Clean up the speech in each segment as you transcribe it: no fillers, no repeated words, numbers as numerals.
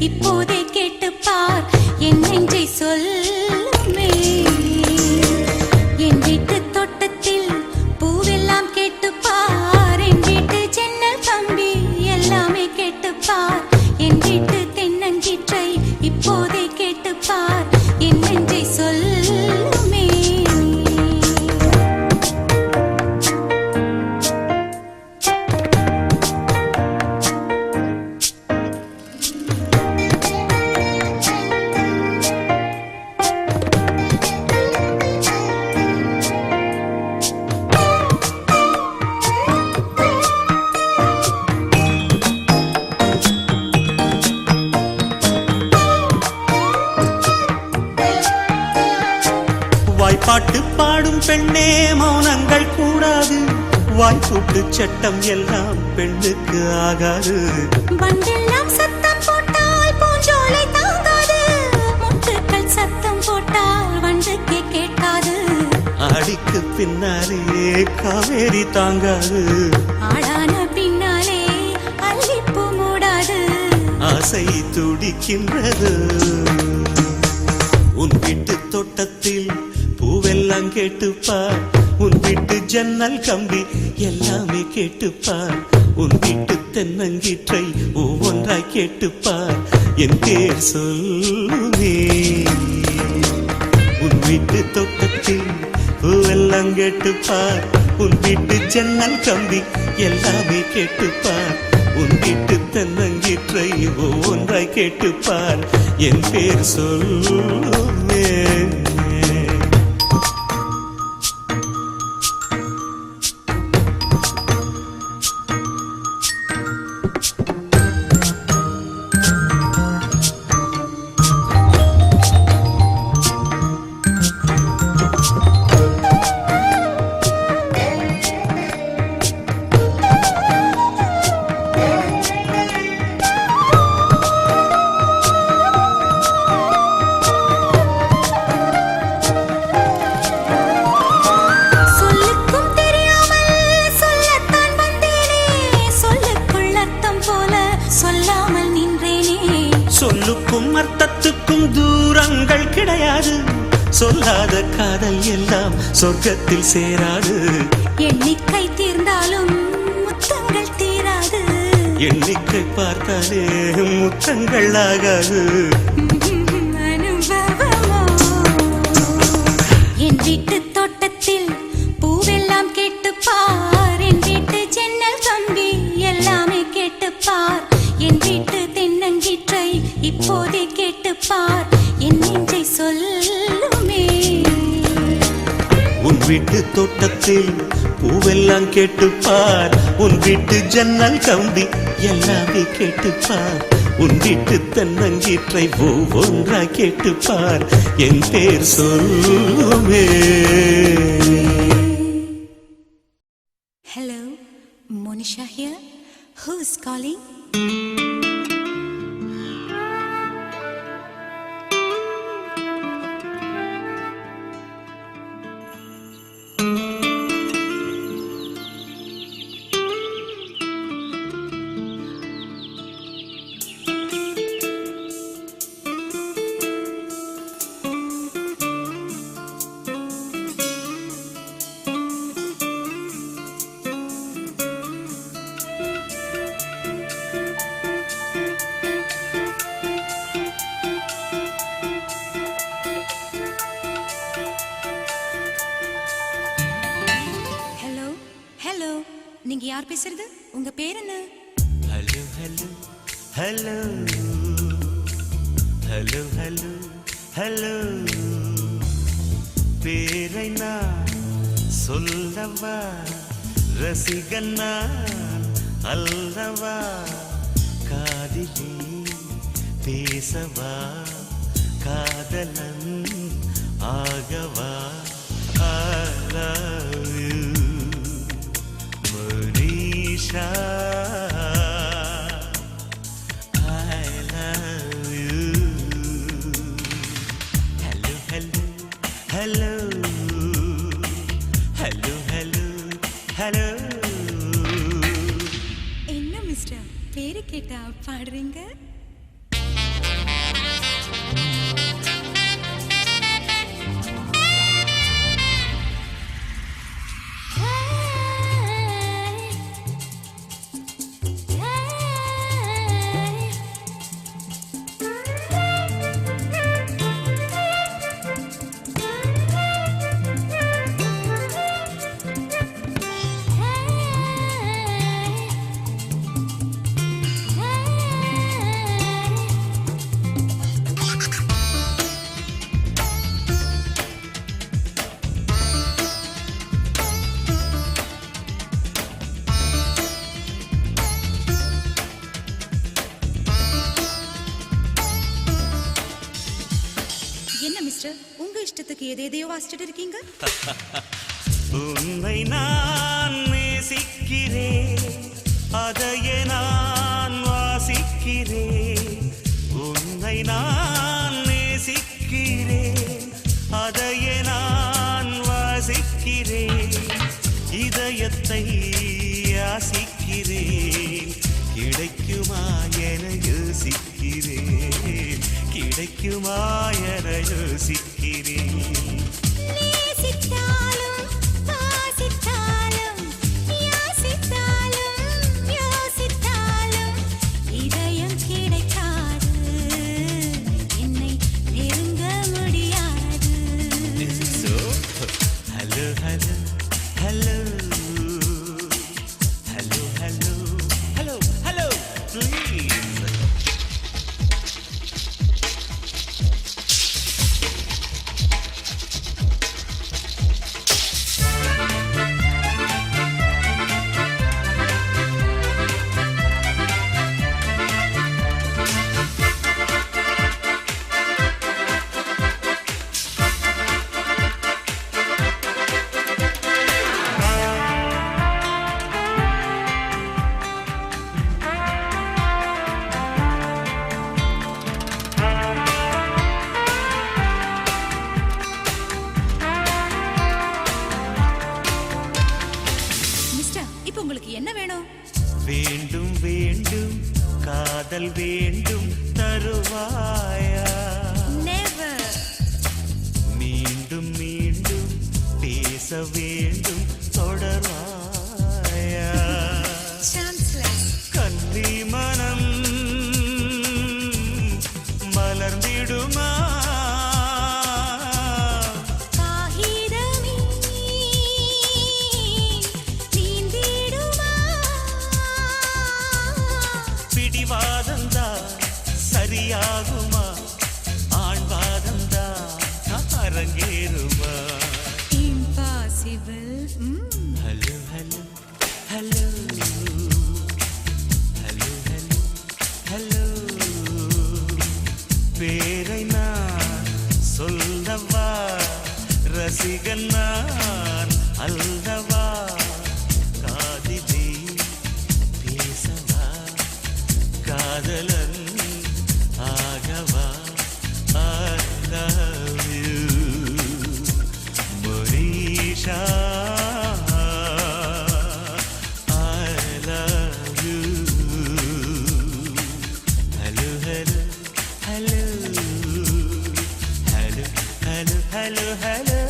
இப்போதே கேட்டுப் பார் என் நெஞ்சை சொல்லுமே. என் வீட்டு தோட்டத்தில் பூவெல்லாம் கேட்டுப் பார், என் வீட்டு ஜன்னல் கம்பி எல்லாமே கேட்டுப் பார், என் வீட்டு தென்னங்கீற்றை இப்போதே கேட்டுப் பார் என் நெஞ்சை சொல்லுமே. பாட்டு பாடும் பெண்ணே மௌனங்கள் கூடாது, வாய்ப்பூட்டு சட்டம் எல்லாம் பெண்ணுக்கு ஆகாது. பண்டெல்லாம் சத்தம் போட்டால் பூஞ்சோலை தாங்காது, முட்டுக்கள் சத்தம் போட்டால் வண்டுக்கே கேட்காது. ஆடிக்கு பின்னாலே காவேரி தாங்காது, ஆடான பின்னாலே அல்லிப்பூ மூடாது. ஆசை துடிக்கின்றது. உன் வீட்டு தோட்டத்தில் பூவெல்லாம் கேட்டுப்பார், உன் வீட்டு ஜன்னல் கம்பி எல்லாமே கேட்டுப்பார், உன் வீட்டு தென்னங்கீற்றை ஒவ்வொன்றாய் கேட்டுப்பார் என் பேர் சொல்லுமே. உன் வீட்டு தோட்டத்தில் பூவெல்லாம் கேட்டுப்பார், உன் வீட்டு ஜன்னல் கம்பி எல்லாமே கேட்டுப்பார், உன் வீட்டு தென்னங்கீற்றை ஒவ்வொன்றாய் கேட்டுப்பார் என் பேர் சொல்லுமே. சொல்லுக்கும் அர்த்தத்துக்கும் தூரங்கள் கிடையாது, சொல்லாத காதல் எல்லாம் சொர்க்கத்தில் சேராது. எண்ணிக்கை தீர்ந்தாலும் முத்தங்கள் தீராது, எண்ணிக்கை பார்த்தாலே முத்தங்கள் ஆகாது. அனுபவமோ. என் வீட்டு தோட்டத்தில் பூவெல்லாம் கேட்டுப்பார், என் வீட்டு ஜன்னல் கம்பி எல்லாமே கேட்டுப்பார், என் வீட்டு தென்னங்கீற்றை இப்போதே கேட்டுப்பார் என் நெஞ்சை சொல்லுமே. உன் வீட்டு தோட்டத்தில் பூவெல்லாம் கேட்டுப்பார், உன் வீட்டு ஜன்னல் கம்பி எல்லாமே கேட்டுப்பார், உன் வீட்டு தென்னங்கீற்றை ஒவ்வொன்றாய் கேட்டுப்பார் என் பேர் சொல்லுமே. Hello, Monisha here. Who's calling? நீங்க யார் பேசுறது? உங்க பேர் என்ன? Hello hello hello hello hello hello, பேரை நான் சொல்லவா ரசிகன் நான் அல்லவா காதிலே பேசவா காதலன் ஆகவா I love you Manisha I love you Hello hello hello hello hello hello என்ன மிஸ்டர் பேரு கேட்டா பாடுறீங்க என்ன மிஸ்டர் உங்க இஷ்டத்துக்கு எதையோ வாசிச்சுட்டு இருக்கீங்க உன்னை நான் நேசிக்கிறேன் அதையே நான் வாசிக்கிறேன் உன்னை நான் நேசிக்கிறேன் அதையே நான் வாசிக்கிறேன் இதயத்தை யாசிக்கிறேன் கிடைக்குமா என யோசிக்கிறேன் கிடைக்குமா என யோசிக்கிறேன் நேசித்தாலும் வாசித்தாலும் யாசித்தாலும் யோசித்தாலும் இதயம் கிடைக்காது என்னை நெருங்க முடியாது So, hello, hello, hello, hello, hello, hello, hello, please. Mister இப்போ உங்களுக்கு என்ன வேணும் வேண்டும் வேண்டும் காதல் வேண்டும் தருவாயா நெவர் மீண்டும் மீண்டும் பேச வேண்டும் தொடர்வாயா சான்ஸ்லெஸ் கன்னி மனம் மலர்ந்திடுமா காகிதமே நீந்திடுமா பிடிவாதந்தா சரியாகுமா ஆண்வாதந்தா அரங்கேறுமா impossible hello hello hello hello hello hello பேரை நான் சொல்லவா ரசிகன் நான் அல்லவா காதிலே பேசவா காதலன் ஆகவா I love you Manisha I love you Hello hello hello hello hello hello hello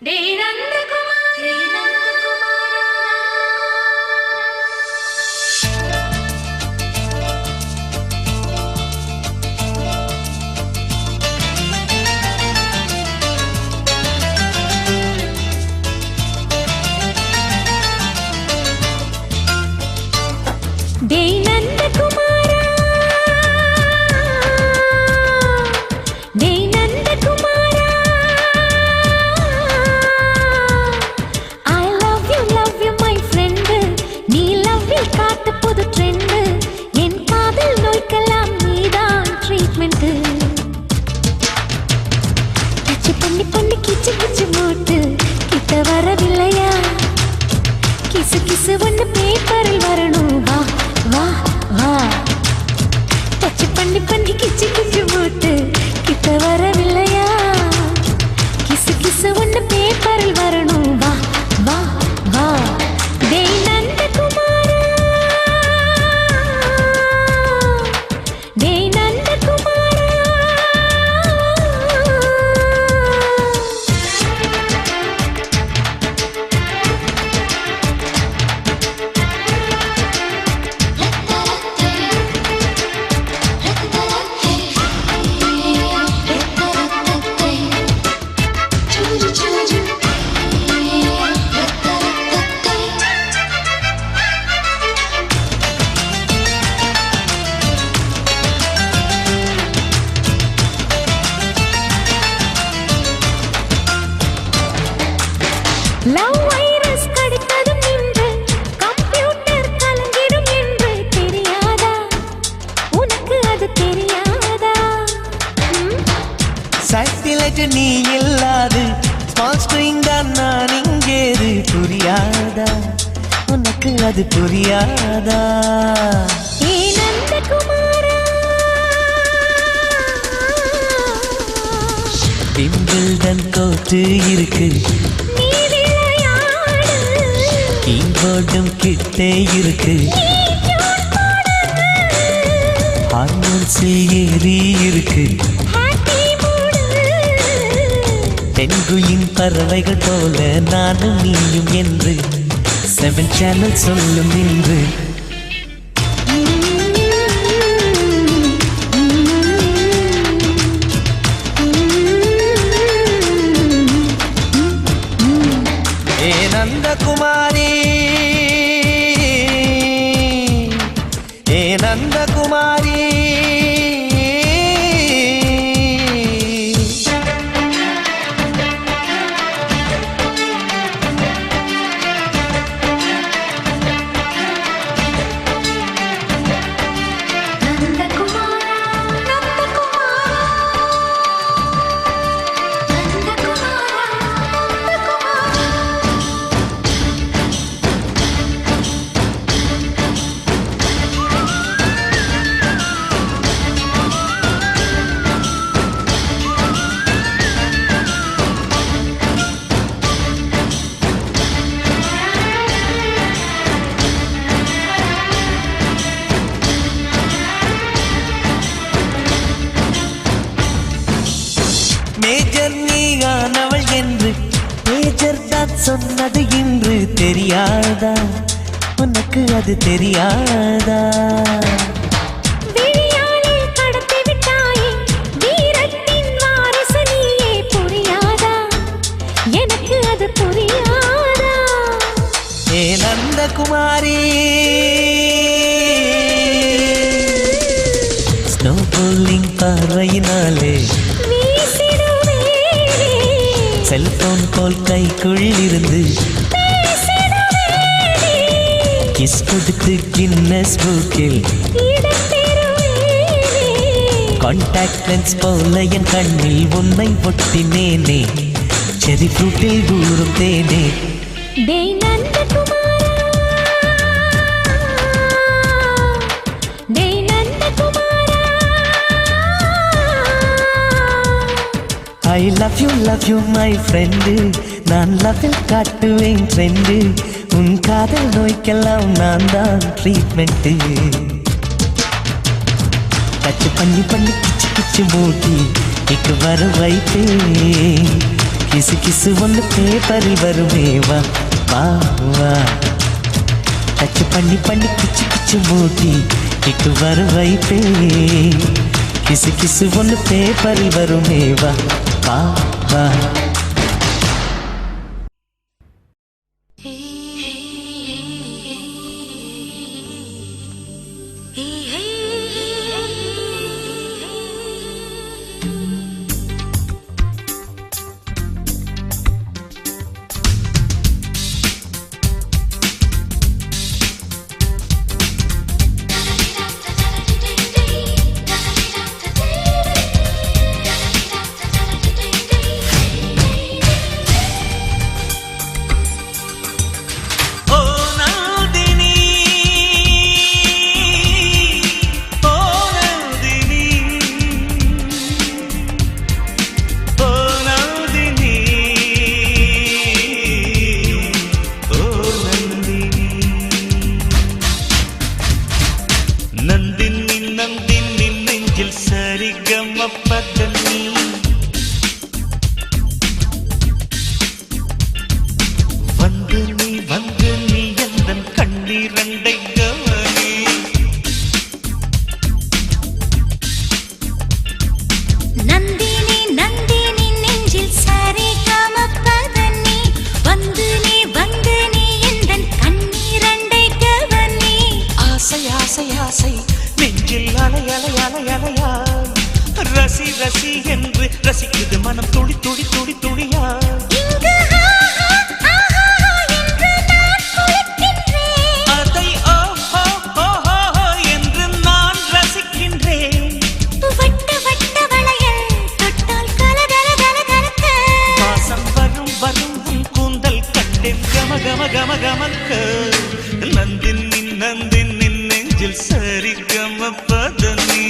டே நந்தகுமார் டேய் நந்தகுமாரா, டேய் நந்தகுமாரா, I love you my friend. நீ லவ்வில் காட்டு புது ட்ரெண்ட். என் காதல் நோய்க்கெல்லாம் நீதான் ட்ரீட்மெண்ட். டச் பண்ணி பண்ணி கிச்சு கிச்சு மூட்டு கிட்ட வரவில்லையா? கிசு கிசு ஒன்று பேப்பரில் வரணும். வா வா வா. டச் பண்ணி பண்ணி கிச்சு கிச்சு மூட்டு கிட்ட வரவில்லையா? கிசு கிசு ஒன்று பேப்பரில் வரணும். வா வா வா. டேய் நந்தகுமாரா, டேய் நந்தகுமாரா. லவ் வைரஸ் கடித்ததும் நின்று கம்ப்யூட்டர் கலங்கிடும் என்று தெரியாதா? உனக்கு அது தெரியாதா? சைட்டிலைட் நீ இல்லாது ஸ்மால் ஸ்ட்ரிங் தான் நான் இங்கேது. புரியாதா உனக்கு அது புரியாதா? ஏ நந்தகுமாரா, விம்பிள்டன் கோட்டு இருக்கு, நீ விளையாடு. கீபோர்டும் கிட்டே இருக்கு, நீ டியூன் போடு. ஹார்மோன்ஸில் ஏறி இருக்கு. ஹாப்பி மூடு. தென்குயின் பறவைகள் போல நானும் நீயும் என்று 7 சேனல் சொல்லும் நின்று. ஏ நந்தகுமாரி, ஏ நந்தகுமாரி. நந்தகுமாரா, நந்தகுமாரா, நந்தகுமாரா, நந்தகுமாரா. மேஜர் நீயானவள் என்று மேஜர் தான் சொன்னது இன்று தெரியாதா? உனக்கு அது தெரியாதா? விழியாலே கடத்தி விட்டாயே, வீரத்தின் வாரிசு நீயே. புரியாதா? எனக்கு அது புரியாதா? ஏ நந்தகுமாரி, ஸ்னோ போலிங் பார்வையினாலே வீசிடுவேனே, செல்போன் போல் கைக்குள் இருந்து பேசிடுவேனே. கிஸ் கொடுத்து கின்னஸ் புக்கில் இடம் பெறுவேனே. கான்டாக்ட் லென்ஸ் போல என் கண்ணில் உன்னை ஒட்டினேனே. செரி ஃப்ரூட்டில் ஊறும் தேனே. டேய் நந்தகுமாரா, டேய் நந்தகுமாரா. I love you my friend. நான் லவ்வில் காட்டுவேன் ட்ரெண்டு. உன் காதல் நோய்க்கெல்லாம் நான் தான் ட்ரீட்மெண்ட்டு. டச் பண்ணி பண்ணி கிச்சு கிச்சு மூட்டி இக்கு வர வைப்பேன். கிசு கிசு ஒன்று பேப்பரில் வருமே. வா வா வா. டச் பண்ணி பண்ணி கிச்சு கிச்சு மூட்டி இக்கு வர வைப்பேன். கிசு கிசு ஒன்று பேப்பரில் வருமே. வா வா வா. அலையாய் ரசி ரசி என்று ரசிக்குது மனம் துடி துடி துடி துடியா அதை ஓ ஓ ஓ ஓ என்று நான் ரசிக்கின்றேன் வட்ட வட்ட வளையல் தொட்டால் கலகல கலகலக்க வாசம் வரும் வரும் உன் கூந்தல் கண்டேன் கம கம கம கமக்க நந்தின் நின் நெஞ்சில் சரி கம பதனி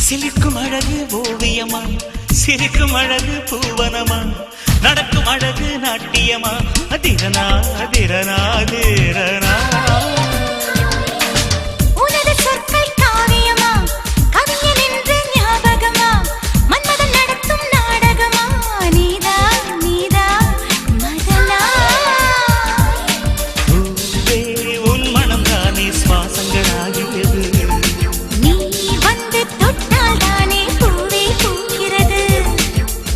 சிலிர்க்கும் அழகு ஓவியமா சிரிக்கும் அழகு பூவனமா நடக்கும் அழகு நாட்டியமா அதிரனா அதிரனா அதிரனா உனது சொற்கள் காவியமா கவிஞன் என்று ஞாபகமா மன்மதன் நடத்தும் நாடகமா நீதா நீதா மதனா பூவே உன் மனம் தானே சுவாசங்களாகியது நீ வந்து தொட்டால் தானே பூவே பூக்கிறது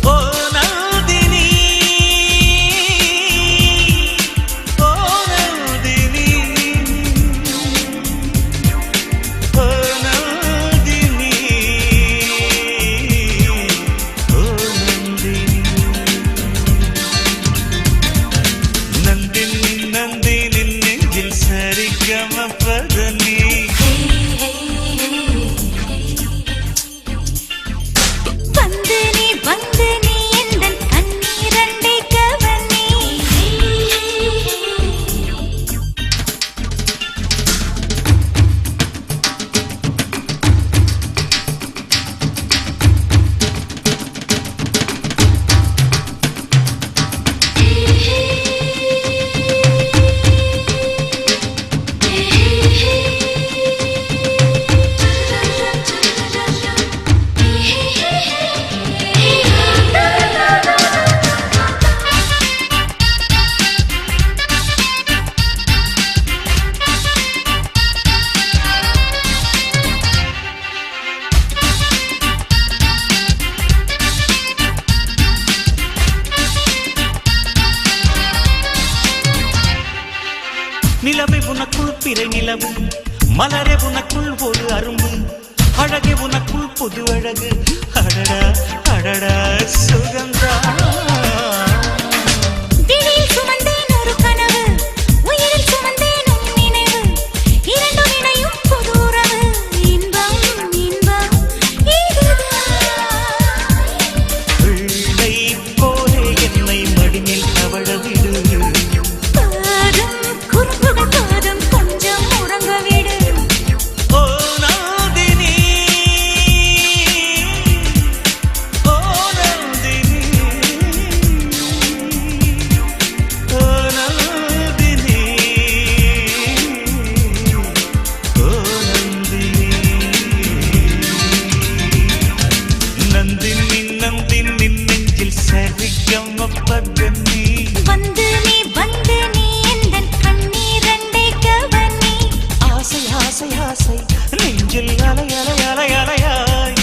ஓ நந்தினி ஓ நந்தினி ஓ நந்தினி ஓ நந்தினி நந்தினி நந்தினி நெஞ்சில் சரிகம பதனி வந்து நீ எந்தன் கண்ணீரண்டை கவனி நிலவை உனக்குள் பிறை நிலவு மலரே உனக்குள் ஒரு அரும்பு அழகே உனக்குள் புது அழகு அடடா அடடா சுகந்தா விழியில் சுமந்தேன் ஒரு கனவு உயிரில் சுமந்தேன் உன் நினைவு இரண்டும் இணையும் புது உறவு இன்பம் இன்பம் இதுதான் பிள்ளை போலே என்னை மடியில் தவழ விடு பாதம் குறும்புகள் பாதம் கொஞ்சம் உறங்க விடு ஓ நந்தினி ஓ நந்தினி ஓ நந்தினி ஓ நந்தினி நந்தினி நந்தினி நெஞ்சில் சரிகம பதனி வந்து நீ எந்தன் கண்ணீரண்டை கவனி ஆசை ஆசை ஆசை நெஞ்சில் அலை அலை அலை அலையாய்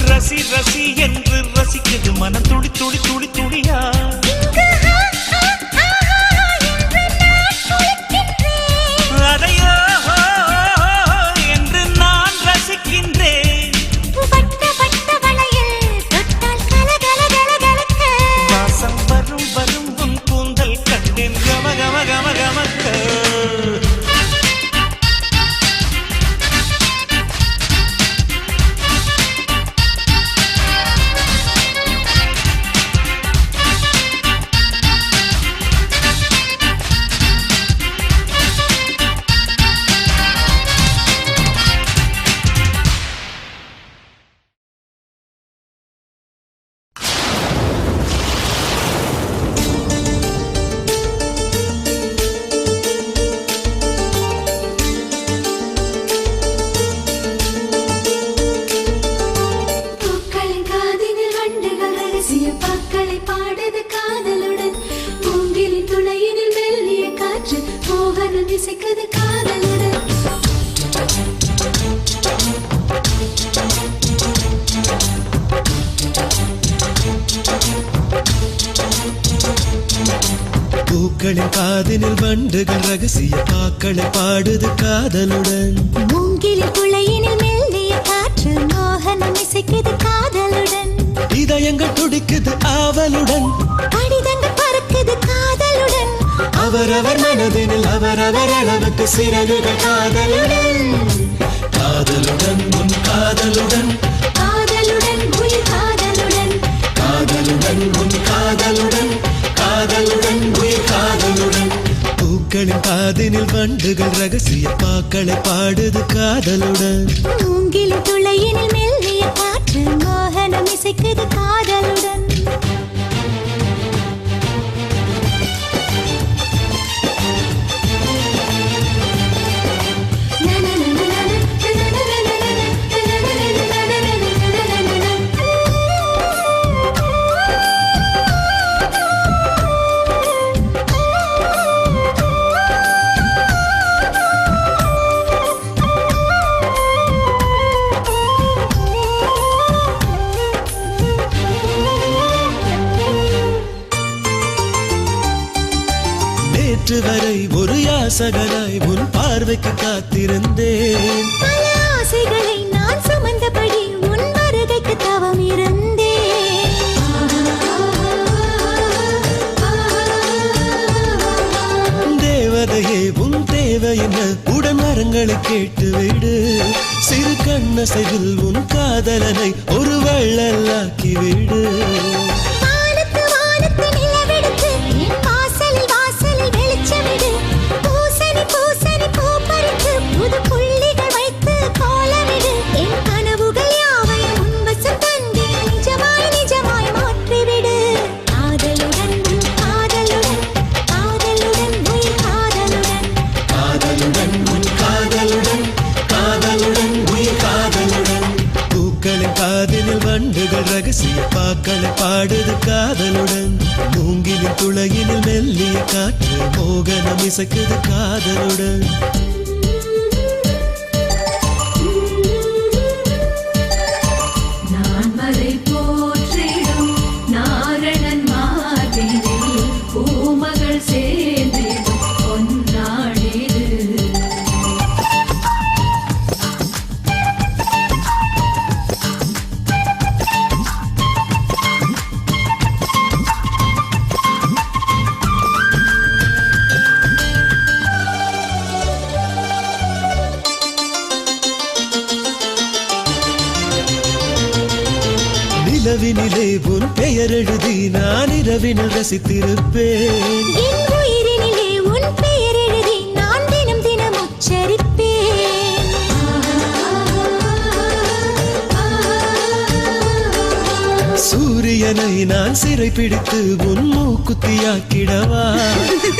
ரசி ரசி என்று ரசிக்குது மனம் துடி துடி துடி துடியா இங்கு என்று நான் குளிக்கின்றேன் அதையோ என்று நான் ரசிக்கின்றேன் வட்ட வட்ட வளையல் தொட்டால் கலகல கலகலக்க வாசம் வரும் வரும் உன் கூந்தல் கண்டேன் கம கம கம கமக்க இசைக்குது காதலுடன் பூக்களின் காதினில் வண்டுகள் ரகசிய பாக்களை பாடுது காதலுடன் மூங்கிலில் குளையினில் மெல்லிய காற்று மோகனம் இசைக்குது காதலுடன் இதயங்கள் துடிக்குது ஆவலுடன் கடிதங்கள் பறக்குது காதலுடன் அவரவர் மனதினில் அவரவர் அளவுக்கு சிறகுகள் காதலுடன் காதலுடன் உன் காதலுடன் காதலுடன் உயிர் காதலுடன் காதலுடன் உன் காதலுடன் காதலுடன் உயிர் காதலுடன் பூக்களின் காதினில் வண்டுகள் ரகசிய பாக்களை பாடுது காதலுடன் மூங்கிலில் துளையினில் மெல்லிய காற்று மோகனம் இசைக்குது காதலுடன் நேற்று வரை ஒரு யாசகனாய் உன் பார்வைக்கு காத்திருந்தேன் பல ஆசைகளை நான் சுமந்தபடி உன் வருகைக்கு தவம் இருந்தேன் தேவதையே உன் தேவை என்ன உடன் மரங்களை கேட்டுவிடு சிறு கண்ணசைவில் உன் காதலனை ஒரு வள்ளலாக்கி விடு வானத்து வானத்து நிலவெடுத்து என் வாசலில் வாசலில் வெளிச்சமிடு பூசணி பூசணி பூ பறித்து புது புள்ளிகள் வைத்து கோலமிடு என் கனவுகள் யாவையும் உன்வசம் தந்து நிஜமாய் நிஜமாய் மாற்றிவிடு காதலுடன் உன் காதலுடன் காதலுடன் உயிர் காதலுடன் காதலுடன் உன் காதலுடன் காதலுடன் உயிர் காதலுடன் பூக்களின் காதினில் வண்டுகள் ரகசிய பாக்களை பாடுது காதலுடன் மூங்கிலின் துளையினில் மெல்லிய காற்று மோகனம் இசைக்குது காதலுடன் நான் மறை போற்றிடும் நாரணன் மார்பினில் பூமகள் சேர்ந்திடும் பொன்னாடிது நிலவினிலே உன் பெயர் எழுதி நான் இரவினில் ரசித்திருப்பேன் என் உயிரினிலே உன் பெயர் எழுதி நான் தினம் தினம் உச்சரிப்பேன் சூரியனை நான் சிறை பிடித்து உன் மூக்குத்தியாக்கிடவா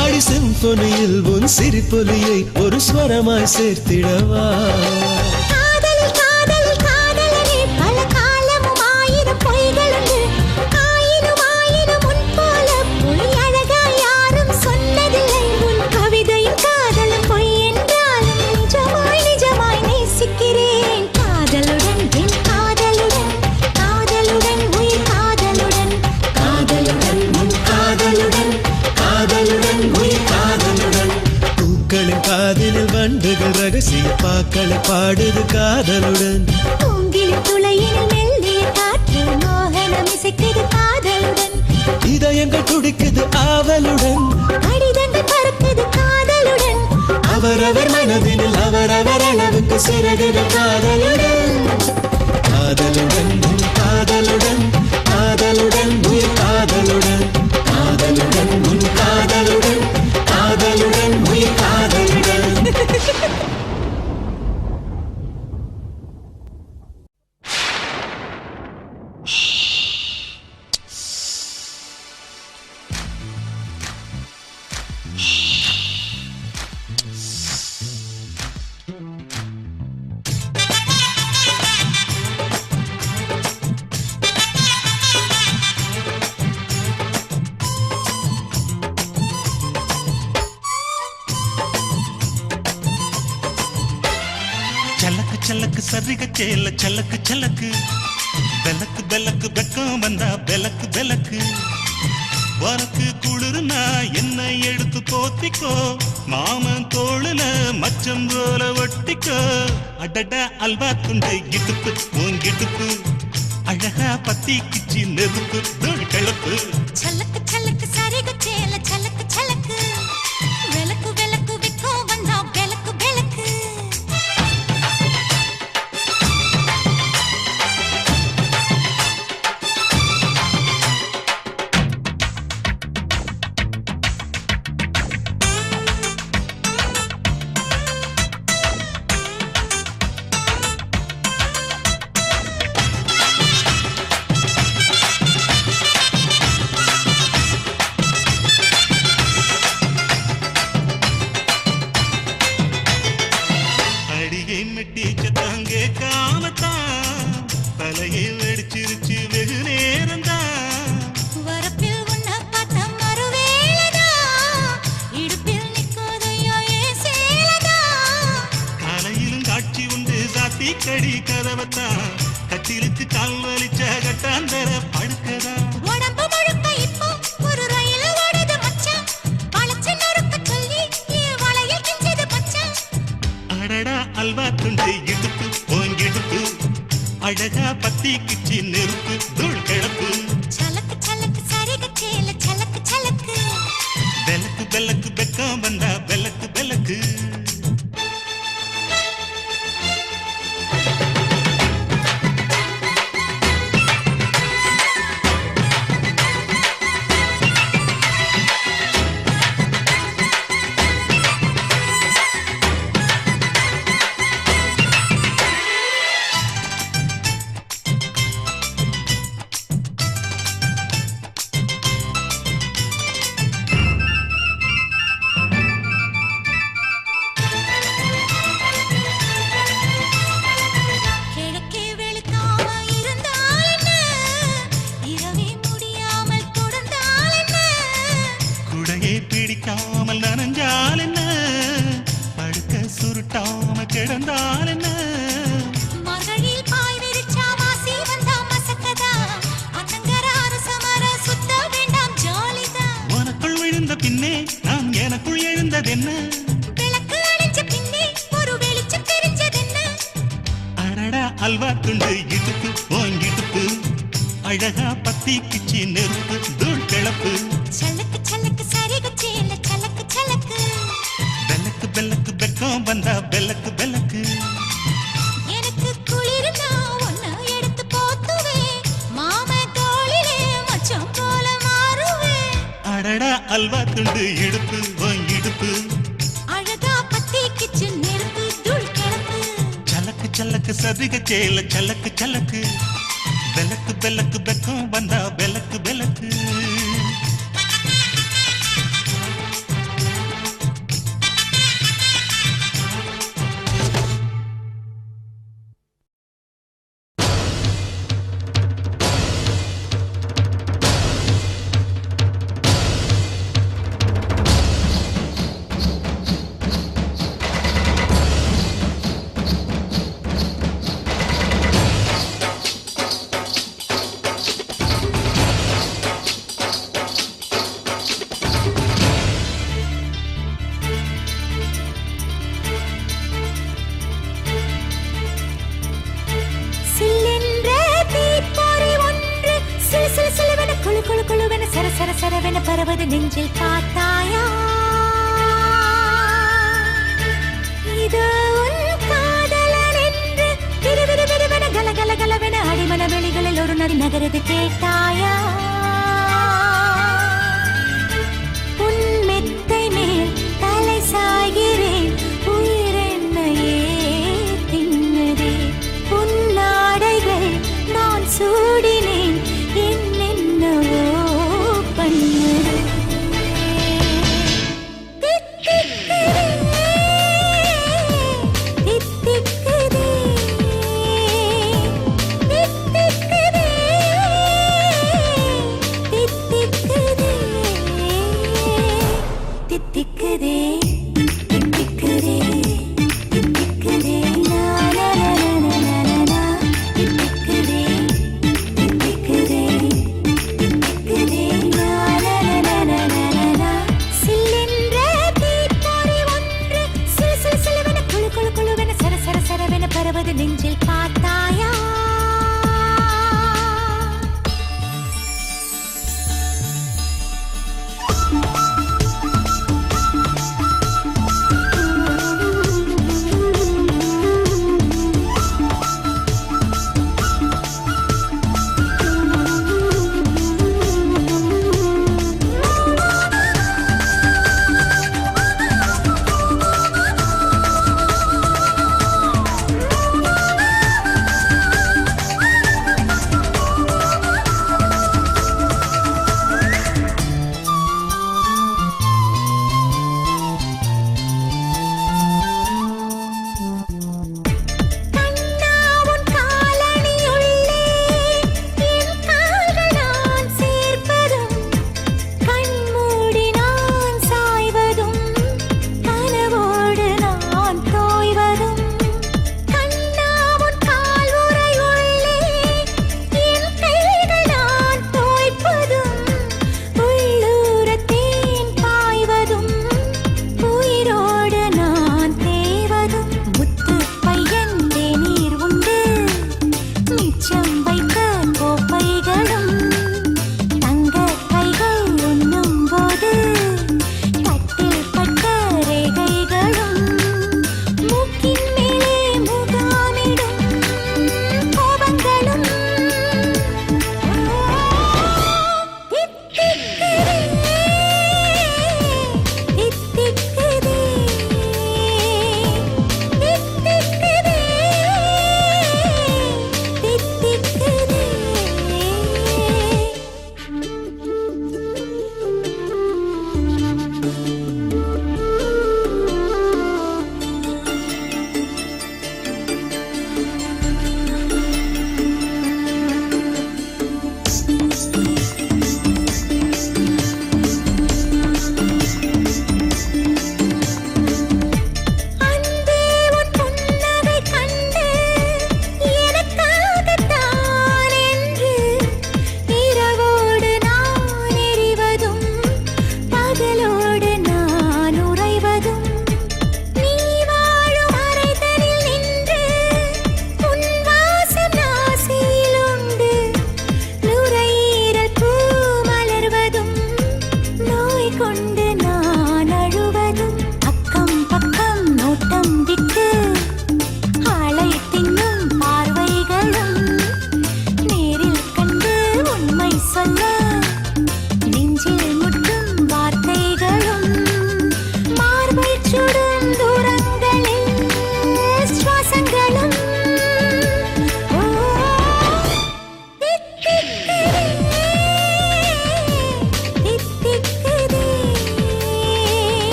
அடி சிம்பொனியில் உன் சிரிப்பொலியை ஒரு ஸ்வரமாய் சேர்த்திடவா காதலில் காதலில் காதலனே பல காலமும் ஆயிரம் பொய்களுண்டு ஆயினும் ஆயினும் உன் போல பொய் அழகாய் யாரும் சொன்னதில்லை உன் கவிதையும் காதலும் பொய் என்றாலும் நிஜமாய் நிஜமாய் நேசிக்கிறேன் காதலுடன் என் காதலுடன் காதலுடன் உயிர் காதலுடன் காதலுடன் உன் காதலுடன் காதலுடன் உயிர் காதலுடன் பூக்களின் காதினில் வண்டுகள் ரகசிய பாக்களை பாடுது காதலுடன் பூங்கிலின் துளையினில் மெல்லிய காற்று மோகனம் இசைக்குது காதலுடன் இதயங்கள் துடிக்குது ஆவலுடன் கடிதங்கள் பறக்குது காதலுடன் அவரவர் மனதினில் அவரவர் அளவுக்கு சிறகுகள் காதலுடன் காதலுடன் உன் காதலுடன் காதலுடன் உயிர் காதலுடன் காதலுடன் உன் காதலுடன் காதலுடன் உயிர் காதலுடன் சல்லக்கு சரிக சேல சல்லக்கு சல்லக்கு பெலக்கு பெலக்கு வெக்கம் வந்தா பெலக்கு பெலக்கு உனக்கு குளிர்னா என்னை எடுத்து போத்திக்கோ மாமன் தோளுல மச்சம் போல ஒட்டிக்கோ அடடா அல்வா துண்டை இடுப்பு உங்கிடுப்பு அழகா பத்தி கிச்சி நெருப்பு தோல் கிளப்பு சல்லக்கு சல்லக்கு சரிக சேல சல்லக்கு சல்லக்கு விளக்கு விளக்கு வெக்கம் வந்தா விளக்கு விளக்கு அடியை மெட்டிச்ச தாங்கே காமத்தான் தலையை வெடிச்சிருச்சு வெகு நேரம்தான் வரப்பில் உன்னை பார்த்த மறுவேளதா இடுப்பில் நிற்காதையா ஏன் சேலதா காலையிலும் காட்சி உண்டு சாத்தி கடி கதவத்தான் கட்டிலுக்கு கால் வலிச்ச கட்டாந்தர படுக்கதா உடம்பு முழுக்க இப்போ ஒரு ரயில் ஓடுது மச்சான் வளைச்சு நொறுக்க சொல்லி என் வளையல் கிஞ்சது மச்சான் அடடா அல்வா துண்டை இடுப்பு ஓங்கிடுப்பு அழகா பத்தி கிச்சி நெருப்பு தூள் கிளப்பு சலக்கு சலக்கு சரிக சேல சலக்கு சலக்கு பெலக்கு பெலக்கு வெக்கம் வந்தா பெலக்கு பெலக்கு கிழக்கே வெளுக்காம இருந்தால் என்ன இரவே முடியாமல் தொடர்ந்தால் என்ன குடையை பிடிக்காமல் நனைஞ்சால் என்ன படுக்க சுருட்டாம கிடந்தால் என்ன மகளில் பாய் விரிச்சா வாசி வந்தா மசக்கதா அத்தங்கர அரசமர சுத்த வேண்டாம் ஜாலிதான் உனக்குள் விழுந்த பின்னே நான் எனக்குள் எழுந்ததென்ன விளக்கு அணைஞ்ச பின்னே ஒரு வெளிச்சம் தெரிஞ்சதென்ன அடடா அல்வா துண்டு இடுப்பு ஓங்கிடுப்பு அழகா பத்தி கிச்சி நெருப்பு தூள் கிளப்பு சலக்கு சலக்கு சரிக சேல சலக்கு சலக்கு பெலக்கு பெலக்கு வெக்கம் வந்தா பெலக்கு பெலக்கு எனக்கு குளிர்னா ஒன்ன எடுத்து போத்துவே மாம தோளிலே மச்சம் போல மாறுவே அடடா அல்வா துண்டு இடுப்பு ஓங்கிடுப்பு அழகா பத்தி கிச்சு நெருப்பு தூள் கிளப்பு சலக்கு சலக்கு சதிக சேல சலக்கு சலக்கு பெலக்கு பெலக்கு வெக்கம் வந்தா பெலக்கு பெலக்கு சில்லென்ற தீப்பொறி ஒன்று சிலு சிலு சிலுவென குளு குளு குளுவென சர சர சரவென பரவது நெஞ்சில் பார்த்தாயா இது உன் காதலன் என்று விறுவிறு விறுவென கல கல கலவென அடிமன வெளிகளில் ஒரு நடி நகரது கேட்டாயா உன் மெத்தை மேல் தலை சாய்கிறேன் உயிரென்னையே தின்னதே உன் நாடைகள் நான் சூடினேன் என்னென்னவோ பண்ணதே தித்திக்குதே தித்திக்குதே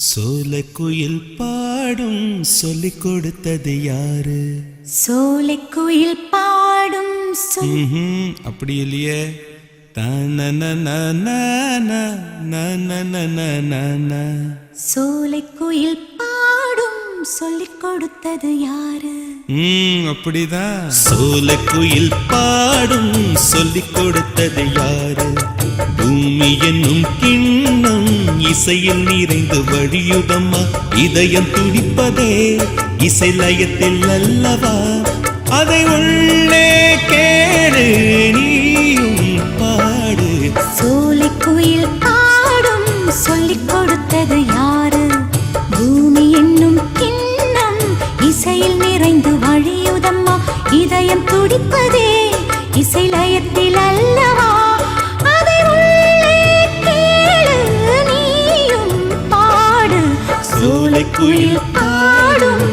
சோலைக்குயில் பாடும் சொல்லிக் கொடுத்தது யாரு? சோலைக்குயில் பாடும் அப்படி இல்லையே. சோலைக்குயில் பாடும் சொல்லிக் கொடுத்தது யாரு? அப்படிதான். சோலைக்குயில் பாடும் சொல்லிக் கொடுத்தது யாரு? பூமி என்னும் கிண்ணம் இசையில் நிறைந்து வழியுதம்மா, இதயம் துடிப்பதே இசை லயத்தில் அல்லவா, அதை உள்ளே கேடு நீயும் பாடு. சோலைக்குயில் பாடும் சொல்லிக் கொடுத்தது யாரு? பூமி என்னும் கிண்ணம் இசையில் நிறைந்து வழியுதம்மா, இதயம் துடிப்பதே இசை லயத்தில் அல்லவா, அதை உள்ளே கேளு நீயும் பாடு. சோலைக்குயில் பாடும்.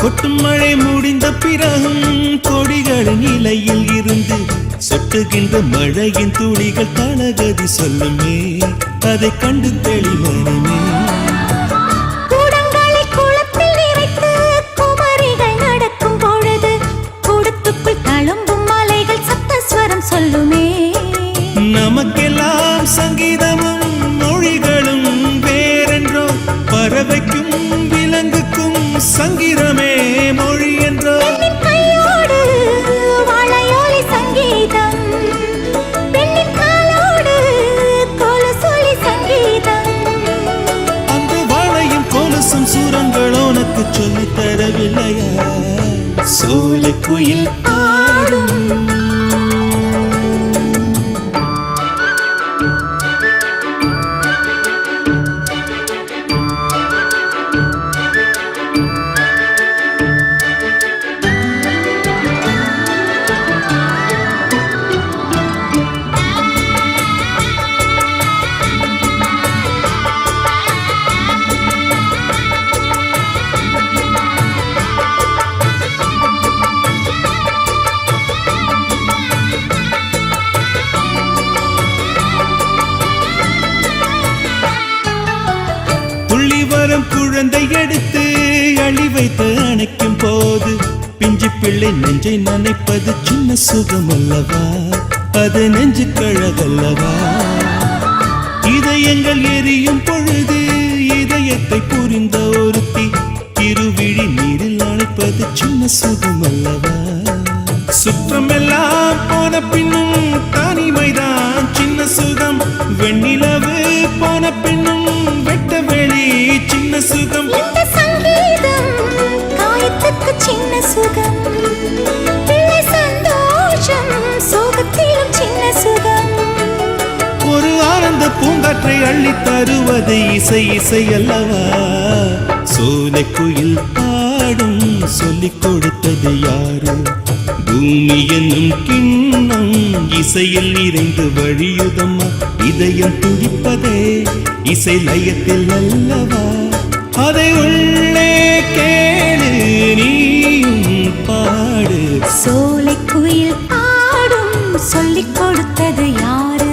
கொட்டும் மழை முடிந்த பிறகும் கொடிகளின் இலையில் இருந்து சொட்டுகின்ற மழையின் துளிகள் தலகதி சொல்லுமே, அதை கண்டு தெளிவனமே. கூடங்களை குளத்தில் நிறைத்து குமரிகள் நடக்கும் பொழுது கூடத்துக்குள் தழும்பும் மலைகள் சப்தஸ்வரம் சொல்லுமே. நமக்கெல்லாம் சங்கீதமும் மொழிகளும் வேறென்றோ, பறவைக்கும் விலங்குக்கும் சங்கீதமே மொழி என்றோ. கையோடு வாழையோலி சங்கீதம், பெண்ணின் காலோடு கொலுசொலி சங்கீதம். அந்த வாழையும் கொலுசும் சூரங்கள் உனக்கு சொல்லித் தரவில்லையா? சோலைக்குயில் பாடும். குழந்தை எடுத்து அழி வைத்து அணைக்கும் போது பிஞ்சு பிள்ளை நெஞ்சை நனைப்பது சின்ன சுகம் அல்லவா, அது நெஞ்சு கழகல்லவா. இதயங்கள் எரியும் பொழுது இதயத்தை புரிந்த ஒருத்தி இருவிழி நீரில் அணைப்பது சின்ன சுகம் அல்லவா. சுற்றமெல்லாம் போன பின்னும் தனிமைதான் சின்ன சுகம், வெண்ணிலவு போன பின்னும் வெட்ட வெளி சின்ன சுகம். இந்த சங்கீதம் காயத்துக்கு சின்ன சுகம், பிள்ளை சந்தோஷம் சோகத்திலும் சின்ன சுகம். ஒரு ஆனந்த பூங்காற்றை அள்ளி தருவது இசை இசை அல்லவா. சோலைக்குயில் பாடும் சொல்லிக் கொடுத்தது யாரு? பூமி என்னும் கிண்ணம் இசையில் நிறைந்து வழியுதம்மா, இதயம் துடிப்பதே இசை லயத்தில் அல்லவா, அதை உள்ளே கேளு நீயும் பாடு. சோலைக்குயில் பாடும் சொல்லிக் கொடுத்தது யாரு?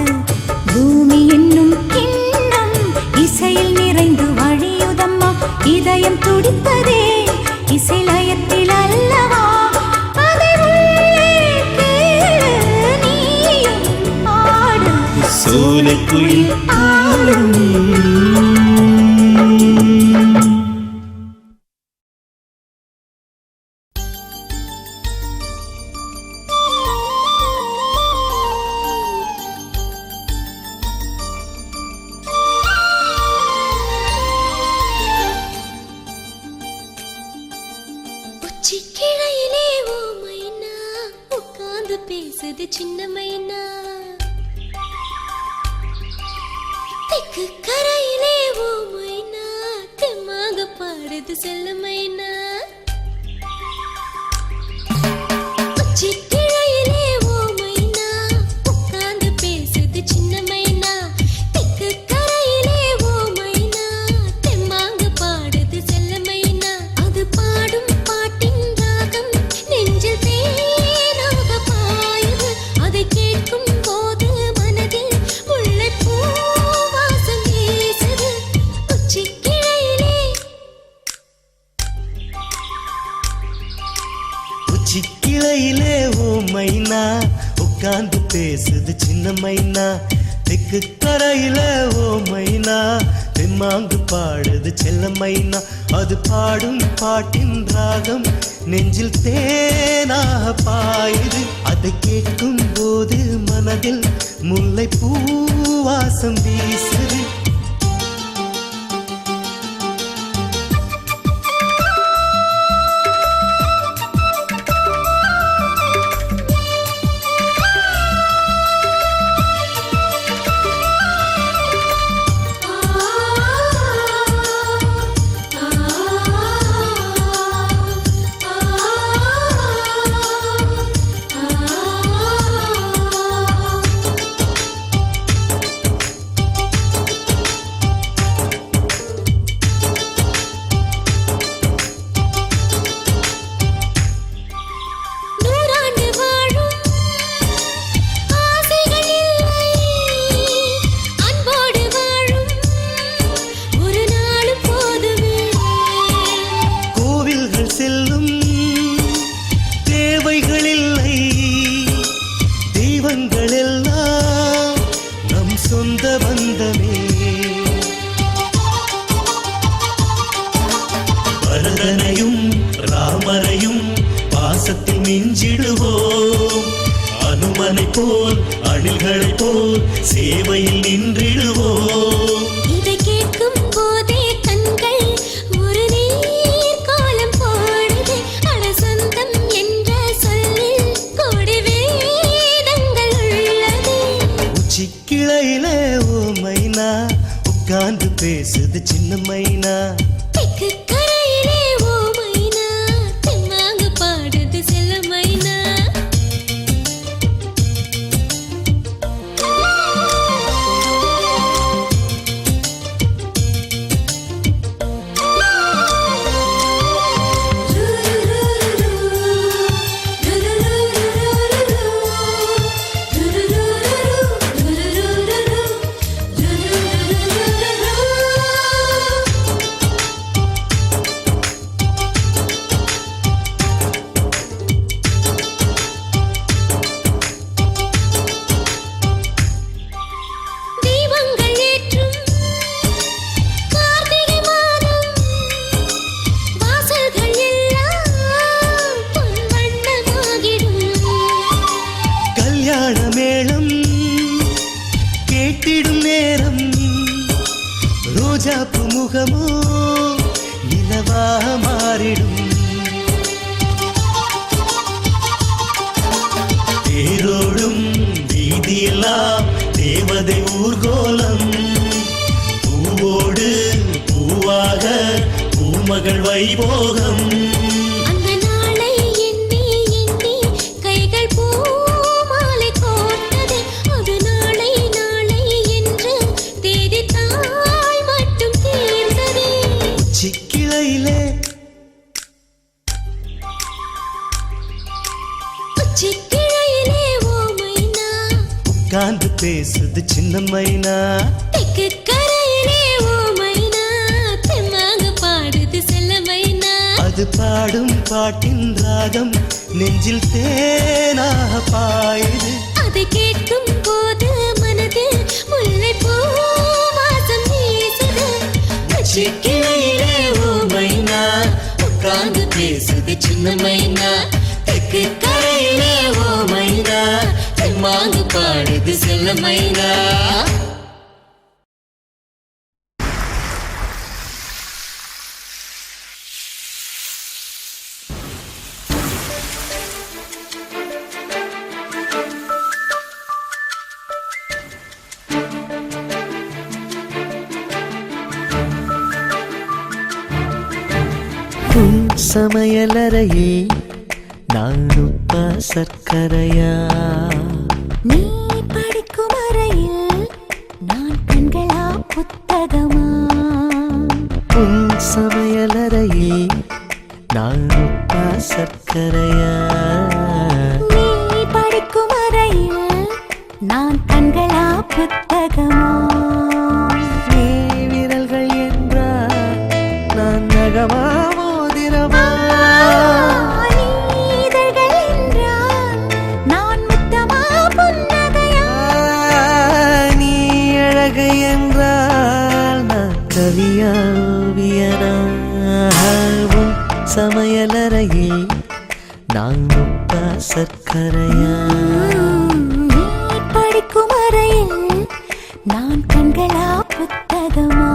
பூமி என்னும் கிண்ணம் இசையில் நிறைந்து வழியுதம்மா, இதயம் துடிப்பதே இசை லயத்தில் அல்லவா, அதை குயில் பாடும். உச்சிக்கிளையிலே ஓ மைனா உட்கார்ந்து பேசுது சின்ன மைனா தெக்கு கரையிலே ஓ மைனா தெம்மாக பாடுது செல்ல மைனா உச்சிக்கிளையிலே ஓ மைனா உட்கார்ந்து பேசுது சின்ன மைனா தெக்கு கரையிலே ஓ மைனா தெம்மாக பாடுது செல்ல மைனா அது பாடும் பாட்டின் ராகம் நெஞ்சில் தேனாக பாயுது அதை கேட்கும் போது மனதில் முல்லைப்பூ வாசம் வீசுது உச்சிக்கிளையிலே உச்சிக்கிளையிலே ஓ மைனா உட்கார்ந்து பேசுது சின்ன மைனா தெக்கு கரையில ஓ மைனா தெம்மாங்கு பாடுது செல்ல மைனா அது பாடும் பாட்டின் ராகம் நெஞ்சில் தேனாக பாயுது அதை கேட்கும் போது மனதில் முல்லை பூவாசம் வீசுது நூறாண்டு வாழும் ஆசைகள் இல்லை அன்போடு வாழும் ஒரு நாள் போதுமே கோவில்கள் செல்லும் தேவைகள் இல்லை தெய்வங்கள் எல்லாம் நம் சொந்த பந்தமே பரதனையும் ராமரையும் பாசத்தில் மிஞ்சிடுவோம் அனுமனை போல் அணில்களை போல் சேவையில் நின்றிடுவோம் இதை கேட்கும் போதே கண்கள் ஒரு நீர் காலம் போடுது அட சொந்தம் என்ற சொல்லில் கோடி வேதங்கள் உள்ளது உச்சிக்கிளையில ஓ மைனா உட்கார்ந்து பேசுது சின்ன மைனா தெக்கு கரையிலே ஓ மைனா தெம்மாக பாடுது செல்ல மைனா தீபங்கள் ஏற்றும் கார்த்திகை மாதம் வாசல்கள் எல்லாம் பொன் வண்ணமாகிடும் கல்யாண மேளம் கேட்டிடும் நேரம் ரோஜாப்பு முகமோ நிலவாக மாறிடும் தேரோடும் வீதியெல்லாம் தேவதை ஊர்கோலம் பூவோடு பூவாக பூமகள் வைபோகம் அந்த நாளை எண்ணி எண்ணி கைகள் பூ மாலை கோர்த்தது அது நாளை நாளை என்று தேதி தாய் மட்டும் தீர்ந்தது சிக்கிளையிலே உச்சிக்கிளையிலே ஓ மைனா உட்கார்ந்து பேசுது சின்ன மைனா தெக்கு கரையிலே ஓ மைனா தெம்மாக பாடுது செல்ல மைனா அது பாடும் பாட்டின் ராகம் நெஞ்சில் தேனாக பாயுது அதை கேட்கும் போது மனதில் முல்லை உச்சி கிளையிலே ஓ மைனா உட்கார்ந்து பேசுது சின்ன மைனா தெற்கு கரையிலே ஓ மைனா தெம்மாங்கு பாடுது செல்ல மைனா சமையலறையே நான் உப்பா சர்க்கரையா நீ படிக்கும் அறையில் நான் கண்களா புத்தகமா உன் சமையலறையே நான் உப்பா சர்க்கரையா நீ படிக்கும் அறையில் நான் கண்களா புத்தகமா நீ விரல்கள் என்றால் நான் நகமா மோதிரமா நீதழ்கள் என்றால் நான் முத்தமா புன்னகையா நீ அழகு என்றால் நான் கவியா ஓவியனா உன் சமையலறையே நான் உப்பா சர்க்கரையா நீ படிக்கும் அறையில் நான் கண்களா புத்தகமா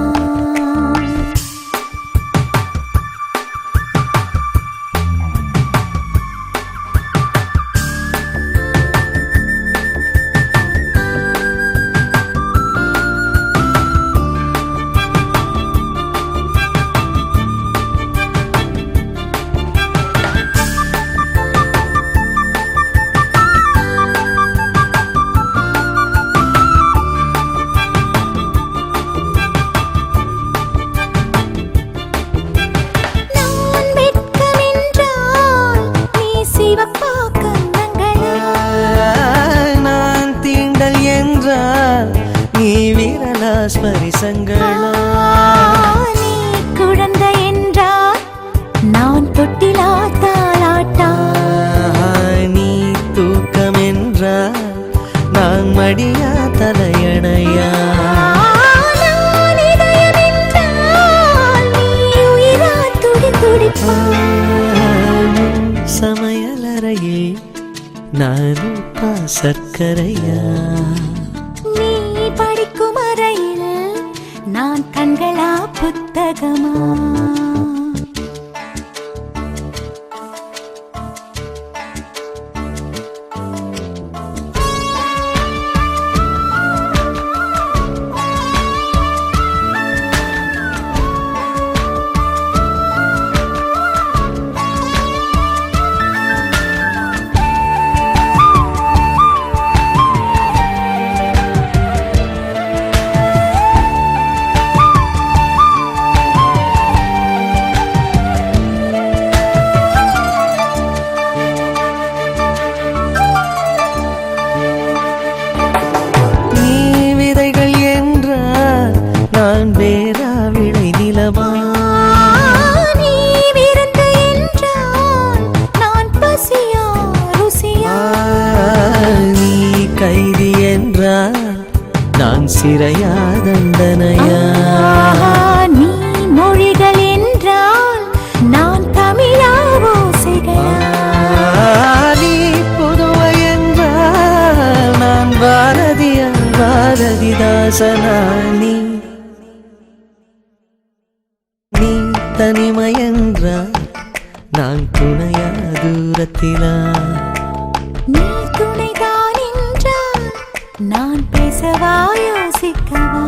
நான் வெட்கமென்றால் நீ சிவப்பா கன்னங்களா நான் தீண்டல் என்றால் நீ விரலா ஸ்பரிசங்களா நீ குழந்தை என்றால் நான் தொட்டிலா தாலாட்டா நீ தூக்கம் என்றால் நான் மடியா தலையணையா நான் இதயம் என்றால் நீ உயிரா துடி துடிப்பா சமையலறையே நான் உப்பா சர்க்கரையா நீ படிக்கும் அறையில் நான் கண்களா புத்தகமா நீ விதைகள் என்றால் நான் வேறா விளை நிலமா நீ விருந்து என்றால் நான் பசியா ருசியா நீ கைதி என்றால் நான் சிறையா தண்டனையா நீ மொழிகள் என்றால் நான் தமிழா ஓசைகளா நீ புதுவை என்றால் நான் பாரதியா பாரதிதாசனா நீ தனிமை என்றால் நான் துணையா தூரத்திலா நீ துணைதான் என்றால் நான் பேசவா யோசிக்கவா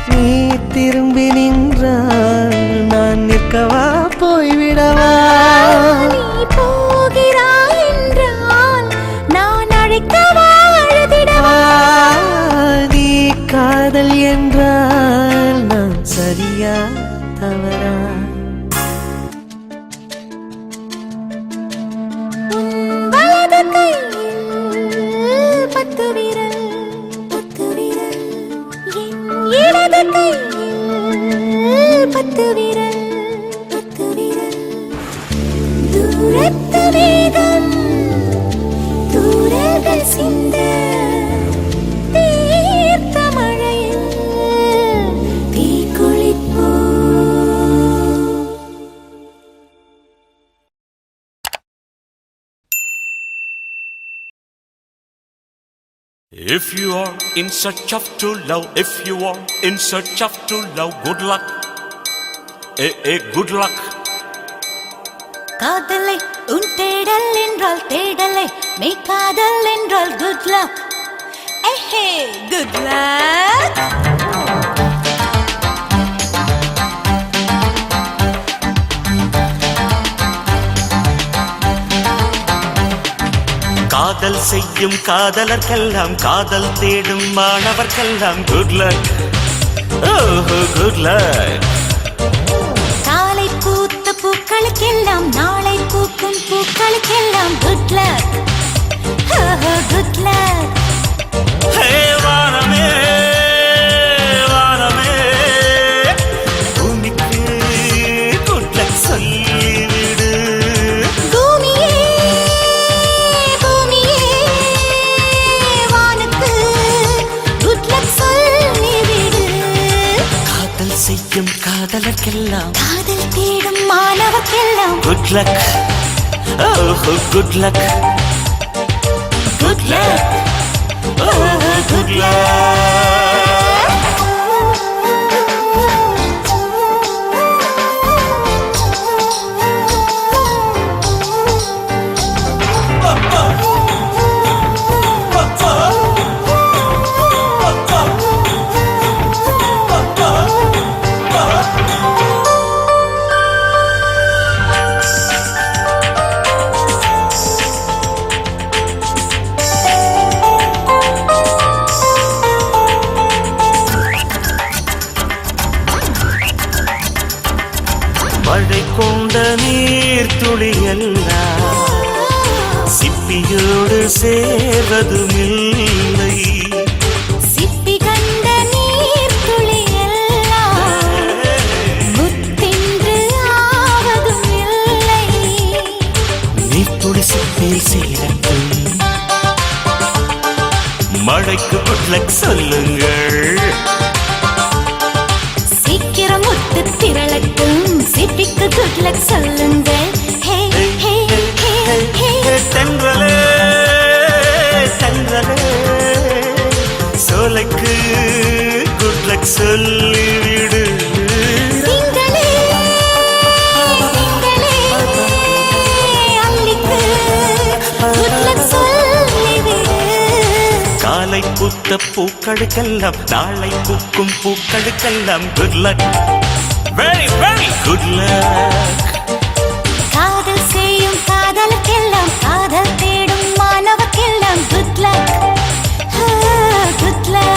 நீ திரும்பி நின்றால் நான் நிற்கவா போய்விடவா நீ போகிறாய் என்றால் நான் அழைக்கவா அழுதிடவா நீ காதல் என்றால் நான் சரியா தவறா வலது கையில் 10 விரல் என் இடது கையில் 10 விரல் If you are in search of true love, if you are in search of true love, good luck. Good luck. காதலை உன் தேடல் என்றால் தேடலை நீ காதல் என்றால் குட் லக் ஏஹே குட் லக் காதல் செய்யும் காதலர்க்கெல்லாம் காதல் தேடும் மாணவர்க்கெல்லாம் குட் லக். ஓஹோ குட் லக். காலை பூத்த பூக்களுக்கெல்லாம் நாளை பூக்கும் பூக்களுக்கெல்லாம் குட் லக் குட் லக் ஹே வானமே வானமே பூமிக்கு குட் லக் சொல்லிவிடு. பூமியே பூமியே வானுக்கு குட் லக் சொல்லிவிடு. காதல் செய்யும் காதலர்க்கெல்லாம் காதல் தேடும் மாணவர்க்கெல்லாம் குட் லக். ஓஹோ குட் லக். Good luck. ஓஹோ குட் லக். மழை கொண்ட நீர் துளியெல்லாம் சிப்பியோடு சேர்வதுமில்லை. சிப்பி கண்ட நீர் துளியெல்லாம் முத்தென்று ஆவதும் இல்லை. நீர் துளி சிப்பில் சேரட்டும். மழைக்கு குட் லக் சொல்லுங்கள். சீக்கிரம் முத்து திரளட்டும் சிப்பிக்கு குட் லக் சொல்லுங்கள். ஹே ஹே ஹே ஹே தென்றலே தென்றலே சோலைக்கு குட் லக் சொல்லிவிடு. திங்களே திங்களே அல்லிக்கு குட் லக் சொல்லிவிடு. காலை பூத்த பூக்களுக்கெல்லாம் நாளை பூக்கும் பூக்களுக்கெல்லாம் good luck. Very very good luck. காதல் செய்யும் காதலுக்கெல்லாம் காதல் தேடும் மாணவர்க்கெல்லாம் குட் லக் குட் லக்.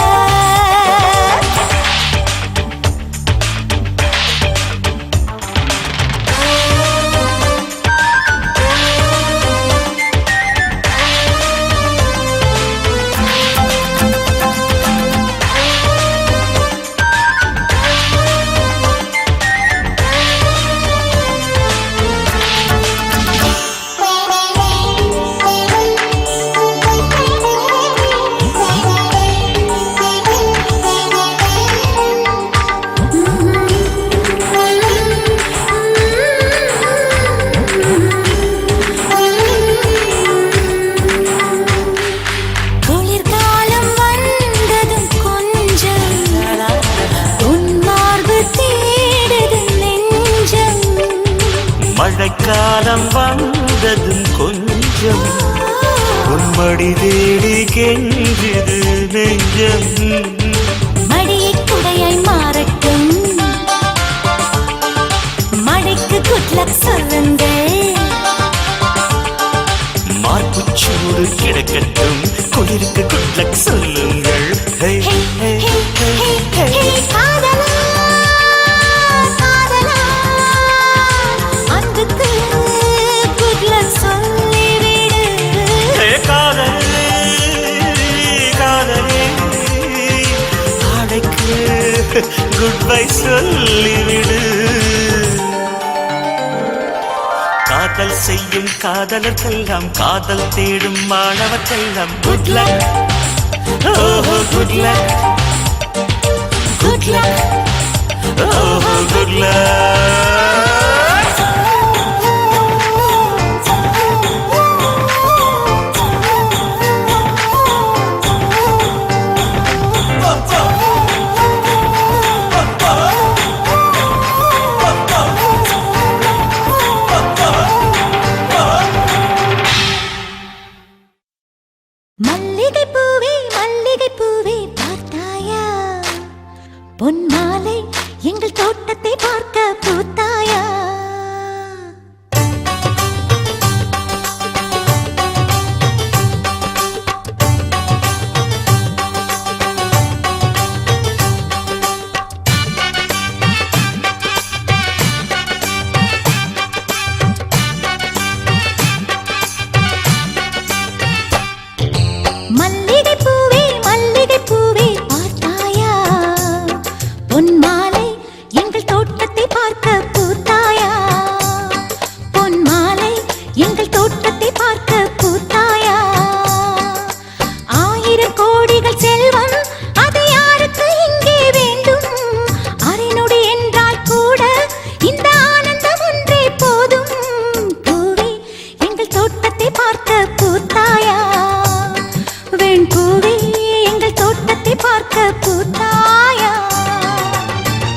குளிர்காலம் வந்ததும் கொஞ்சம் உன் மார்பு தேடுது நெஞ்சம். மழைக்காலம் வந்ததும் கொஞ்சம் உன்மடி தேடி கெஞ்சுது நெஞ்சம். மடியை குடையாய் மாறட்டும் மழைக்கு குட் லக் சொல்லுங்கள். மார்புச்சூடு கிடக்கட்டும் குளிருக்கு குட் லக் சொல்லுங்கள். ஹே ஹே ஹே ஹே ஹே ஹே ஹே. ஹே காதலா காதலா அன்புக்கு குட் லக் சொல்லிவிடு. ஹே காதலே காதலே ஆடைக்கு குட் பை சொல்லிவிடு. காதல் செய்யும் காதலர்க்கெல்லாம் காதல் தேடும் மாணவர்க்கெல்லாம் குட் லக். ஓஹோ குட் லக். குட் லக் ஓஹோ குட் லக். மல்லிகை பூவே மல்லிகை பூவே பார்த்தாயா பொன் மாலை எங்கள் தோட்டத்தை பார்க்க பூத்தாயா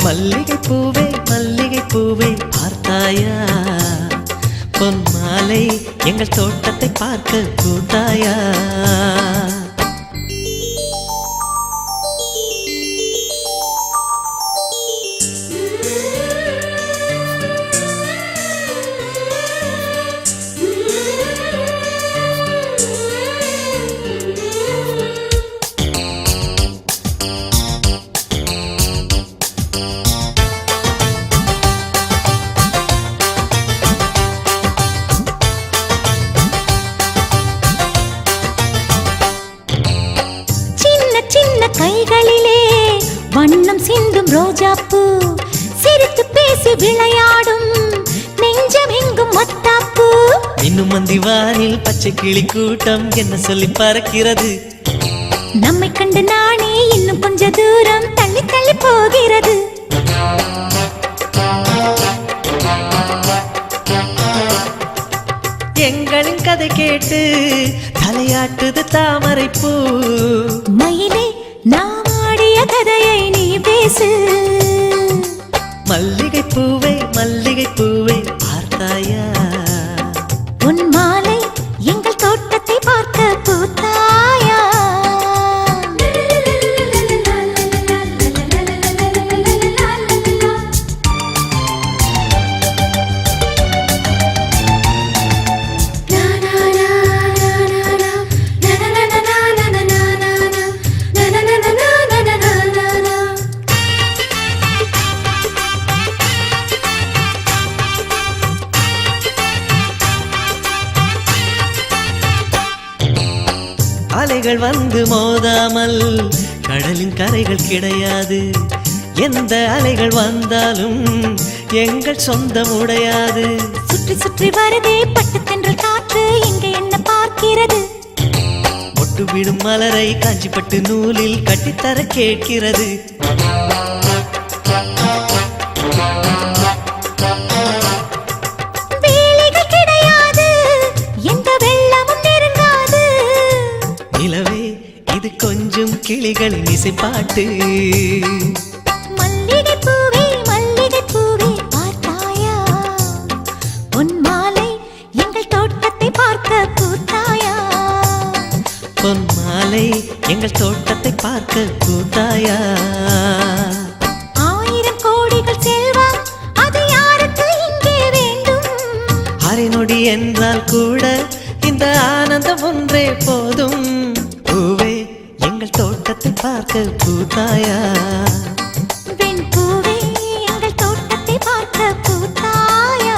மல்லிகை பூவே மல்லிகை பூவே பார்த்தாயா பொன் மாலை எங்கள் தோட்டத்தை பார்க்க பூத்தாயா கைகளிலே வண்ணம் சிந்தும் ரோஜாப்பூ சிரித்து பேசி விளையாடும் நெஞ்சம் எங்கும் மத்தாப்பூ இன்னும் மந்திவானில் பச்சை கிளி கூட்டம் என்ன சொல்லி பறக்கிறது நம்மை கண்டு நானே இன்னும் கொஞ்ச தூரம் தள்ளி தள்ளி போகிறது எங்களின் கதை கேட்டு தலையாட்டுது தாமரை பூ மயிலே நாம் ஆடிய கதையை நீ பேசு மல்லிகை பூவே பார்த்தாயா உன் மாலை எங்கள் தோட்டத்தை பார்க்க பூத்தாயா அலைகள் வந்து மோதாமல் கடலின் கரைகள் கிடையாது எந்த அலைகள் வந்தாலும் எங்கள் சொந்தம் உடையாது சுற்றி சுற்றி வருதே பட்டு தென்றல் காற்று இங்கே என்ன பார்க்கிறது ஒட்டு விடும் மலரை காஞ்சிப்பட்டு நூலில் கட்டித்தர கேட்கிறது நிலவே இது கொஞ்சம் கிளிகளின் இசைப்பாட்டு மல்லிகை பூவே பார்த்தாயா பொன் மாலை எங்கள் தோட்டத்தை பார்க்க பூத்தாயா பொன் மாலை எங்கள் தோட்டத்தை பார்க்க பூத்தாயா ஆயிரம் கோடிகள் செல்வம் அது யாருக்கு இங்கே வேண்டும் அரை நொடி என்றால் கூட இந்த ஆனந்தம் ஒன்றே போதும் பூவே எங்கள் தோட்டத்தை பார்க்க பூத்தாயா பெண் பூவே எங்கள் தோட்டத்தை பார்க்க பூத்தாயா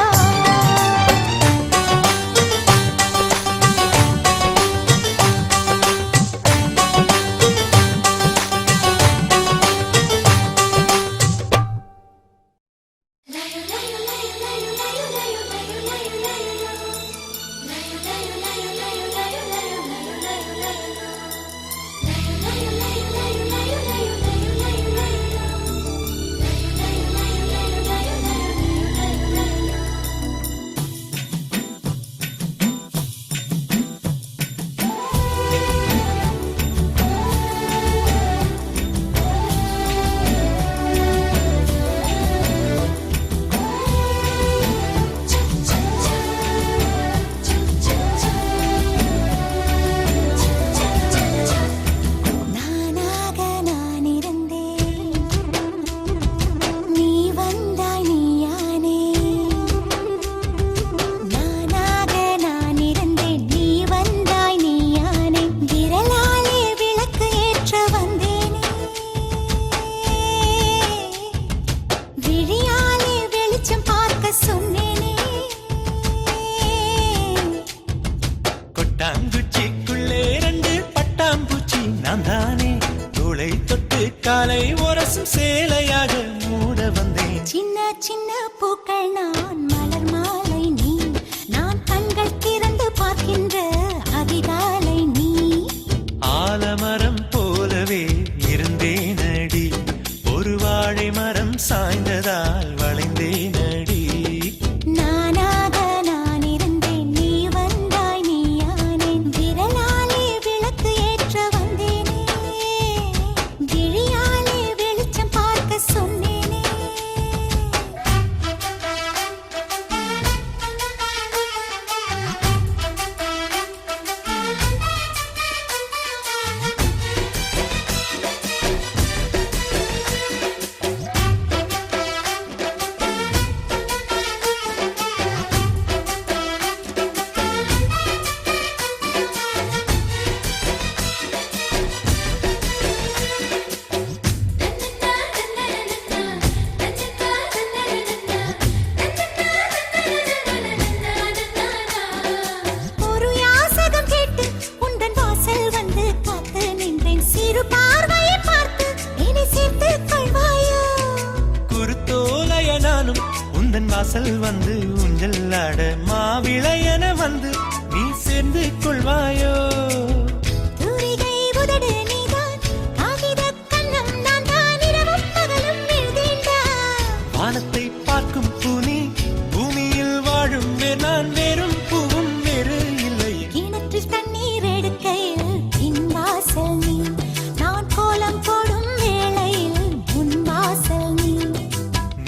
சின்ன பூக்கள் நான் மலர் மாலை நீ நான் கண்கள் திறந்து பார்க்கின்ற அதிகாலை நீ ஆலமரம் போலவே இருந்தேனடி ஒரு வாழை மரம் சாய்ந்ததால் வளைந்தேனடி நானாக நான் இருந்தேன் நீ வந்தாய் நீயானேன் விரலாலே விளக்கு ஏற்ற வந்தேனே விழியாலே வெளிச்சம் பார்க்க சொன்னேனே ஒரு யாசகம் கேட்டு உந்தன் வாசல் வந்து காத்து நின்றேன் சிறு பார்வையை பார்த்து என்னை சேர்த்துக் கொள்வாயோ குருத்தோலைய நானும் உந்தன் வாசல் வந்து ஊஞ்சல் ஆட மாவிளையன வந்து நீ சேர்ந்து கொள்வாயோ தூரிகை உதடு நீதான் காகித கண்ணம் நான் தான் இரவும் பகலும் எழுதேண்டா வானத்தை பார்க்கும் பூனி பூமியில் வாழும் நான் வேறும் பூவும் வேறு இல்லையே கிணற்றில் தண்ணீர் எடுக்கையில் பின் வாசல் நீ நான் கோலம் போடும் வேளையில் உன் வாசல் நீ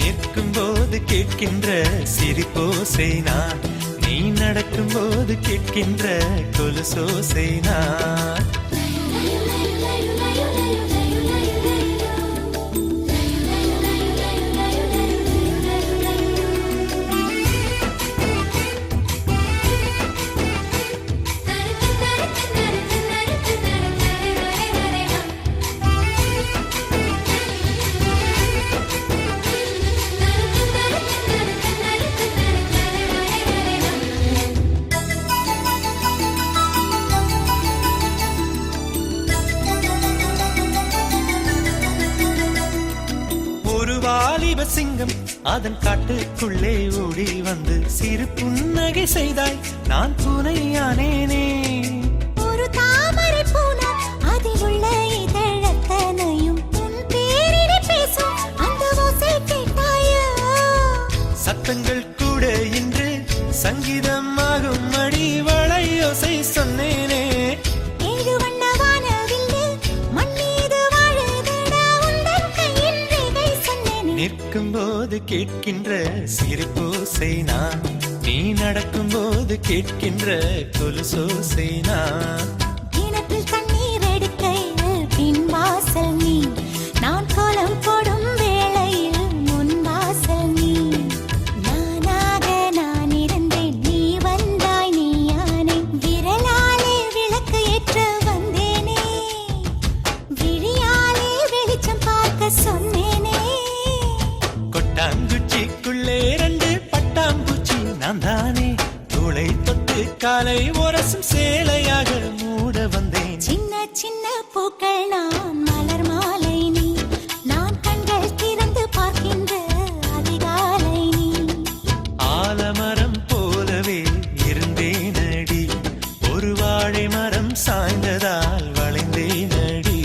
நிற்கும் போது கேட்கின்ற சிரிப்போசை நான் நீ நடக்கும் போது கேட்கின்ற கொலுசோசை நான் ஒரு வாலிப சிங்கம் அதன் காட்டுக்குள்ளே ஓடி வந்து சிறு புன்னகை செய்தாய் நான் பூனையானேனே ஒரு தாமரை பூனா அதில் உள்ள இதழத்தனையும் உன் பேரினை பேசும் அந்த ஓசை கேட்டாயோ சத்தங்கள் கூட இன்று சங்கீதமாகும் அடி வளையோசை சொன்னேனே ஏழு வண்ண வானவில்லு மண் மீது வாழுதடா உந்தன் கையின் ரேகை சொன்னேனே நிற்கும் போது கேட்கின்ற சிரிப்போசை நான் நீ நடக்கும் போது கேட்கின்ற கொலுசோசை நான் கிணற்றில் தண்ணீர் எடுக்கையில் பின் வாசல் நீ நான் கோலம் போடும் வேளையில் முன் வாசல் நீ நானாக நான் இருந்தேன் நீ வந்தாய் நீயானே விரலாலே விளக்கு ஏற்ற வந்தேனே விழியாலே வெளிச்சம் பார்க்க சொன்னேனே கொட்டாங்குச்சிக்குள்ளே ரெண்டு பட்டாம்பூச்சி நான் தானே தோளை தொட்டு காலை உரசும் சேலையாக மூட வந்தேன் சின்ன சின்ன பூக்கள் நான் மலர் மாலை நீ நான் கண்கள் திறந்து பார்க்கின்ற அதிகாலை நீ ஆலமரம் போலவே இருந்தேனடி ஒரு வாழை மரம் சாய்ந்ததால் வளைந்தேனடி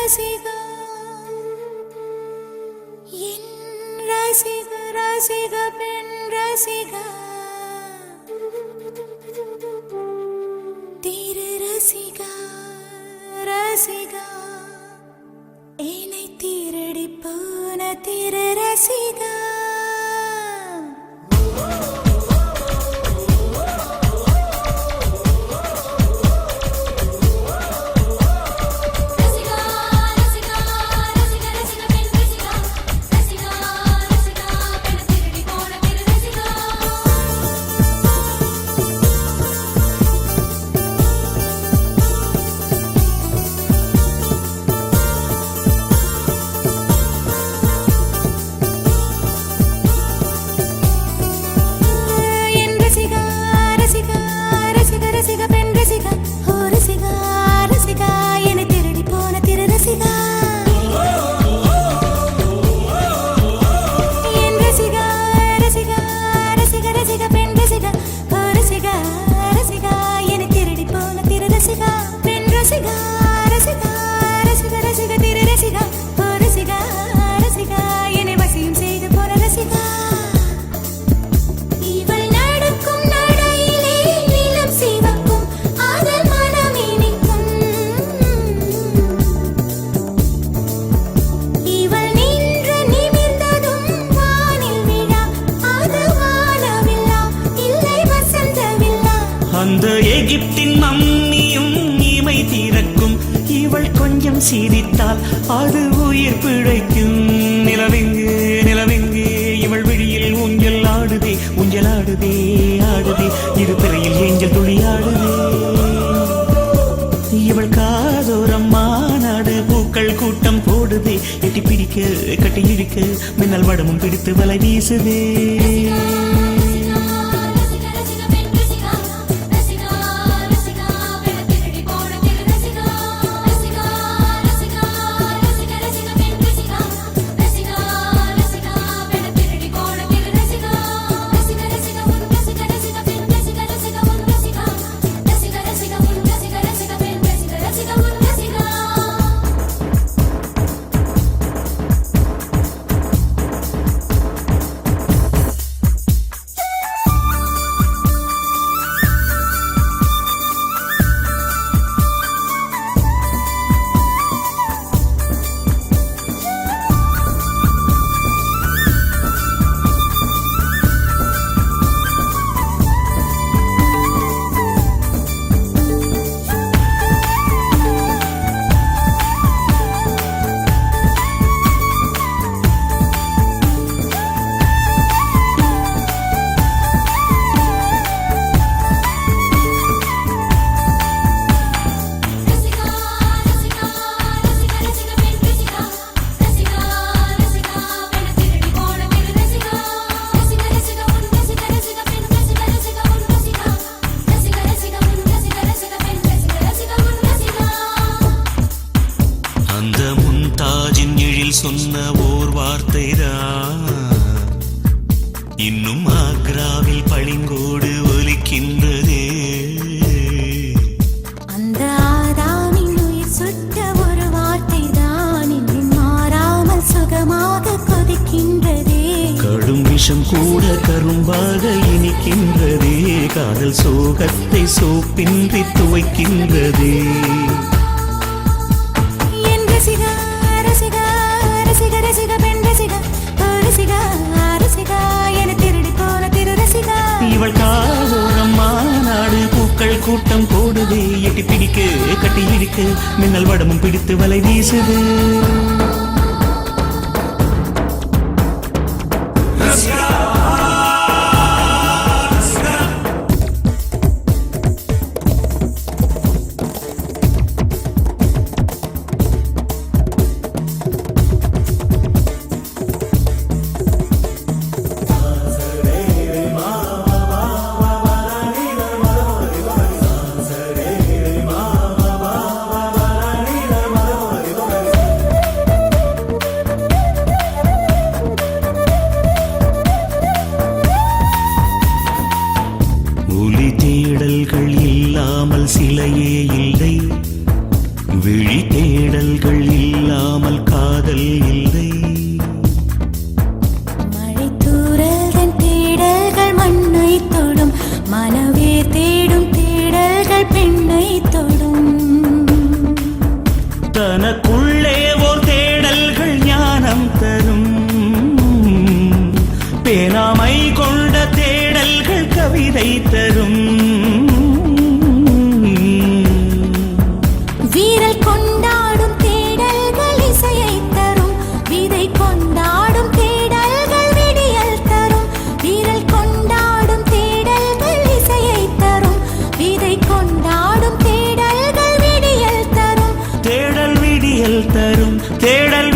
ரசிகா என் ரசிக ரசிக பெண் ரசிகா திரு ரசிகா ரசிகா என்னை திருடி போன திரு ரசிகா அந்த எகிப்தின் மம்மியும் இமை திறக்கும் இவள் கொஞ்சம் சிரித்தால் அது உயிர் பிழைக்கும் நிலவெங்கு நிலவெங்கு இவள் விழியில் ஊஞ்சல் ஆடுதே ஊஞ்சல் ஆடுதே ஆடுதே இரு பிறையில் ஏஞ்சல் துளி ஆடுதே இவள் காதோரம் மாநாடு பூக்கள் கூட்டம் போடுதே எட்டி பிடிக்க கட்டி இழுக்க மின்னல் வடமும் பிடித்து வலை வீசுதே சொன்ன ஓர் வார்த்தைதான் இன்னும் ஆக்ராவில் பளிங்கோடு ஒலிக்கின்றதே அந்த ஆதாமின் உயிர் சுட்ட ஒரு வார்த்தை தான் இன்னும் மாறாமல் சுகமாக கொதிக்கின்றதே கடும் விஷம் கூட கரும்பாக இனிக்கின்றதே காதல் சோகத்தை சோப்பின்றி துவைக்கின்றதே இவள் காதோரம் மாநாடு பூக்கள் கூட்டம் போடுதே எட்டி பிடிக்க கட்டி இழுக்க மின்னல் வடமும் பிடித்து வலை வீசுது உள்ளே ஓர் தேடல்கள் ஞானம் தரும் பேனாமை கொண்ட தேடல்கள் கவிதை தரும் வீரல் கொண்டாடும் தேடல்கள் இசையை தரும் விதை கொண்டாடும் தேடல்கள் விடியல் தரும் வீரல் கொண்டாடும் தேடல்கள் இசையை தரும் விதை கொண்டாடும் தேடல்கள் விடியல் தரும் தேடல் விடியல் தரும் தேடல்